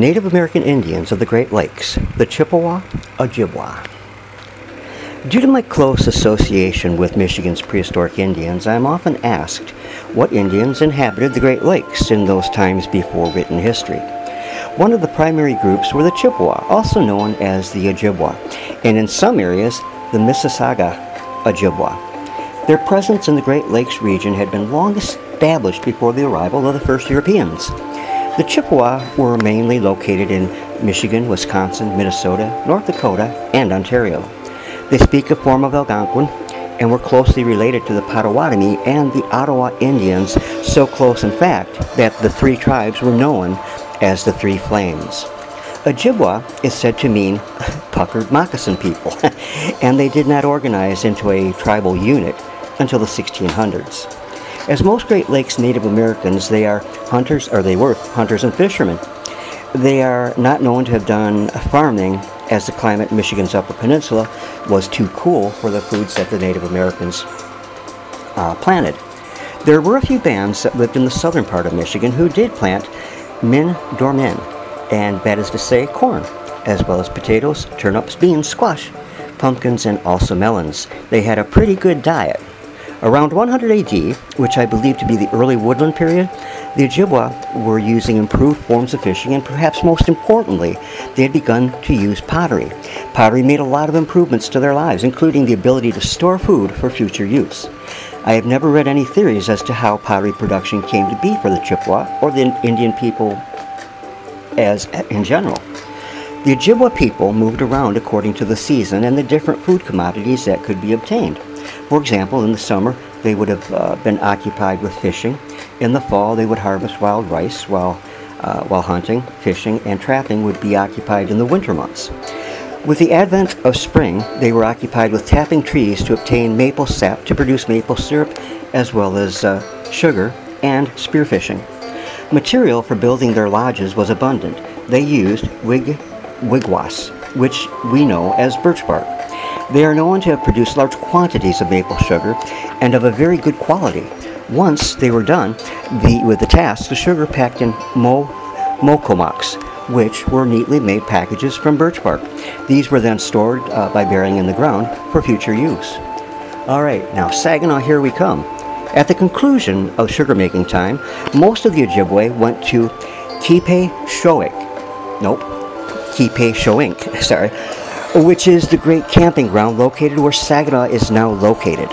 Native American Indians of the Great Lakes, the Chippewa, Ojibwa. Due to my close association with Michigan's prehistoric Indians, I am often asked what Indians inhabited the Great Lakes in those times before written history. One of the primary groups were the Chippewa, also known as the Ojibwa, and in some areas, the Mississauga Ojibwa. Their presence in the Great Lakes region had been long established before the arrival of the first Europeans. The Chippewa were mainly located in Michigan, Wisconsin, Minnesota, North Dakota, and Ontario. They speak a form of Algonquin and were closely related to the Potawatomi and the Ottawa Indians, so close in fact that the three tribes were known as the Three Flames. Ojibwa is said to mean puckered moccasin people, and they did not organize into a tribal unit until the 1600s. As most Great Lakes Native Americans, they were hunters and fishermen. They are not known to have done farming, as the climate in Michigan's Upper Peninsula was too cool for the foods that the Native Americans planted. There were a few bands that lived in the southern part of Michigan who did plant min dormin, and that is to say corn, as well as potatoes, turnips, beans, squash, pumpkins, and also melons. They had a pretty good diet. Around 100 AD, which I believe to be the early woodland period, the Ojibwa were using improved forms of fishing, and perhaps most importantly, they had begun to use pottery. Pottery made a lot of improvements to their lives, including the ability to store food for future use. I have never read any theories as to how pottery production came to be for the Chippewa or the Indian people as in general. The Ojibwa people moved around according to the season and the different food commodities that could be obtained. For example, in the summer, they would have been occupied with fishing. In the fall, they would harvest wild rice, while hunting, fishing, and trapping would be occupied in the winter months. With the advent of spring, they were occupied with tapping trees to obtain maple sap to produce maple syrup, as well as sugar and spearfishing. Material for building their lodges was abundant. They used wigwas, which we know as birch bark. They are known to have produced large quantities of maple sugar and of a very good quality. Once they were done with the task, the sugar packed in mokomaks, which were neatly made packages from birch bark. These were then stored by burying in the ground for future use. Alright, now Saginaw, here we come. At the conclusion of sugar making time, most of the Ojibwe went to Kipeshoink, which is the great camping ground located where Saginaw is now located.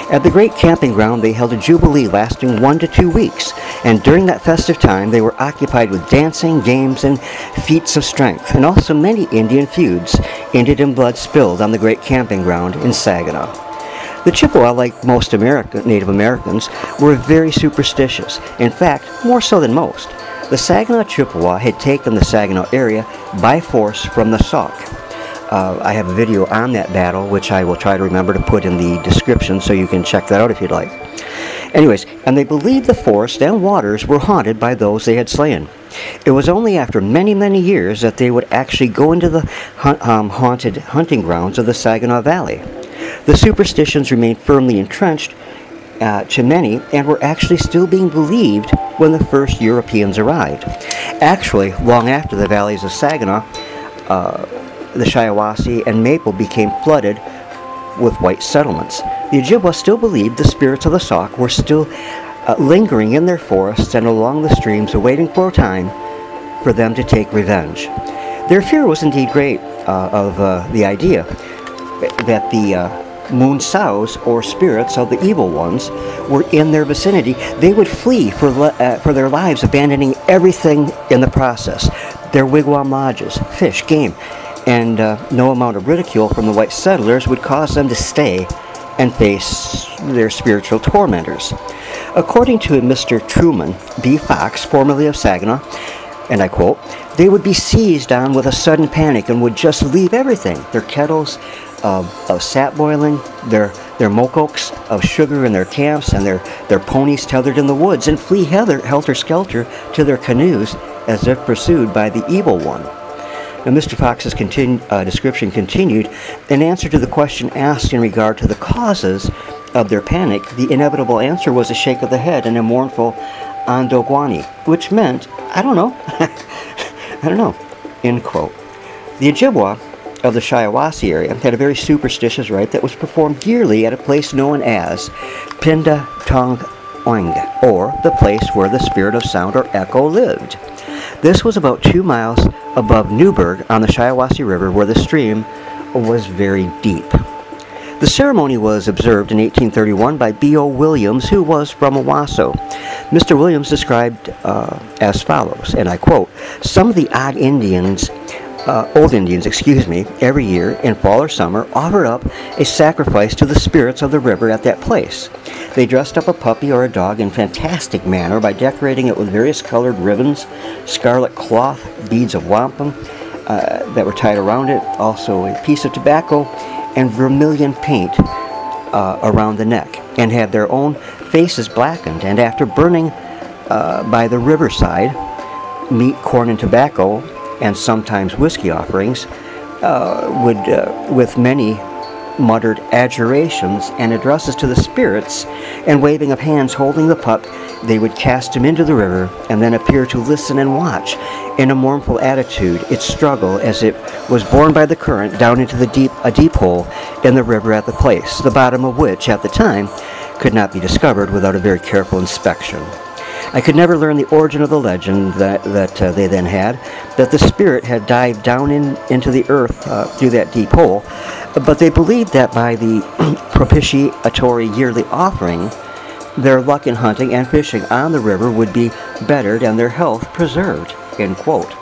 At the great camping ground, they held a jubilee lasting 1 to 2 weeks, and during that festive time, they were occupied with dancing, games, and feats of strength, and also many Indian feuds ended in blood spilled on the great camping ground in Saginaw. The Chippewa, like most Native Americans, were very superstitious, in fact, more so than most. The Saginaw Chippewa had taken the Saginaw area by force from the Sauk. I have a video on that battle, which I will try to remember to put in the description so you can check that out if you'd like. Anyways, and they believed the forest and waters were haunted by those they had slain. It was only after many, many years that they would actually go into the haunted hunting grounds of the Saginaw Valley. The superstitions remained firmly entrenched to many and were actually still being believed when the first Europeans arrived. Actually, long after the valleys of Saginaw, the Shiawassee and Maple became flooded with white settlements. The Ojibwa still believed the spirits of the Sauk were still lingering in their forests and along the streams, awaiting for a time for them to take revenge. Their fear was indeed great of the idea that the moon sows, or spirits of the evil ones, were in their vicinity. They would flee for their lives, abandoning everything in the process. Their wigwam lodges, fish, game, and no amount of ridicule from the white settlers would cause them to stay and face their spiritual tormentors. According to Mr. Truman B. Fox, formerly of Saginaw, and I quote, "They would be seized on with a sudden panic and would just leave everything, their kettles of sap boiling, their mokokes of sugar in their camps, and their ponies tethered in the woods, and flee helter-skelter to their canoes as if pursued by the evil one." Now, Mr. Fox's description continued. In answer to the question asked in regard to the causes of their panic, the inevitable answer was a shake of the head and a mournful Andogwani, which meant, I don't know. I don't know, end quote. The Ojibwa of the Shiawassee area had a very superstitious rite that was performed yearly at a place known as Pinda Tong Oing, or the place where the spirit of sound or echo lived. This was about 2 miles above Newburgh on the Shiawassee River, where the stream was very deep. The ceremony was observed in 1831 by B.O. Williams, who was from Owasso. Mr. Williams described as follows, and I quote, "Some of the old Indians, every year in fall or summer offered up a sacrifice to the spirits of the river at that place. They dressed up a puppy or a dog in fantastic manner by decorating it with various colored ribbons, scarlet cloth, beads of wampum that were tied around it, also a piece of tobacco, and vermilion paint around the neck, and had their own faces blackened, and after burning by the riverside, meat, corn, and tobacco, and sometimes whiskey offerings, with many muttered adjurations and addresses to the spirits, and waving of hands holding the pup, they would cast him into the river, and then appear to listen and watch in a mournful attitude its struggle as it was borne by the current down into a deep hole in the river at the place, the bottom of which at the time could not be discovered without a very careful inspection. I could never learn the origin of the legend that they then had, that the spirit had dived down into the earth through that deep hole, but they believed that by the propitiatory yearly offering, their luck in hunting and fishing on the river would be bettered and their health preserved." End quote.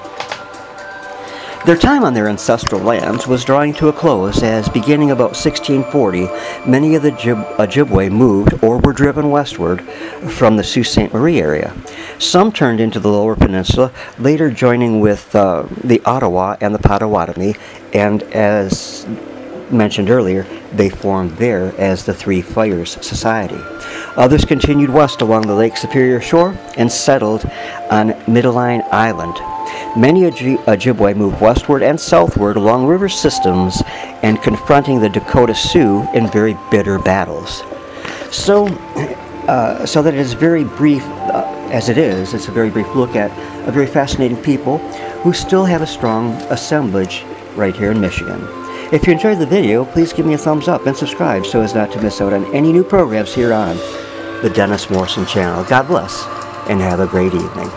Their time on their ancestral lands was drawing to a close as, beginning about 1640, many of the Ojibwa moved or were driven westward from the Sault Ste. Marie area. Some turned into the Lower Peninsula, later joining with the Ottawa and the Potawatomi, and as mentioned earlier, they formed there as the Three Fires Society. Others continued west along the Lake Superior shore and settled on Middleline Island. Many Ojibwa moved westward and southward along river systems and confronting the Dakota Sioux in very bitter battles. So that it is very brief as it is, it's a very brief look at a very fascinating people who still have a strong assemblage right here in Michigan. If you enjoyed the video, please give me a thumbs up and subscribe so as not to miss out on any new programs here on the Dennis Morrison channel. God bless and have a great evening.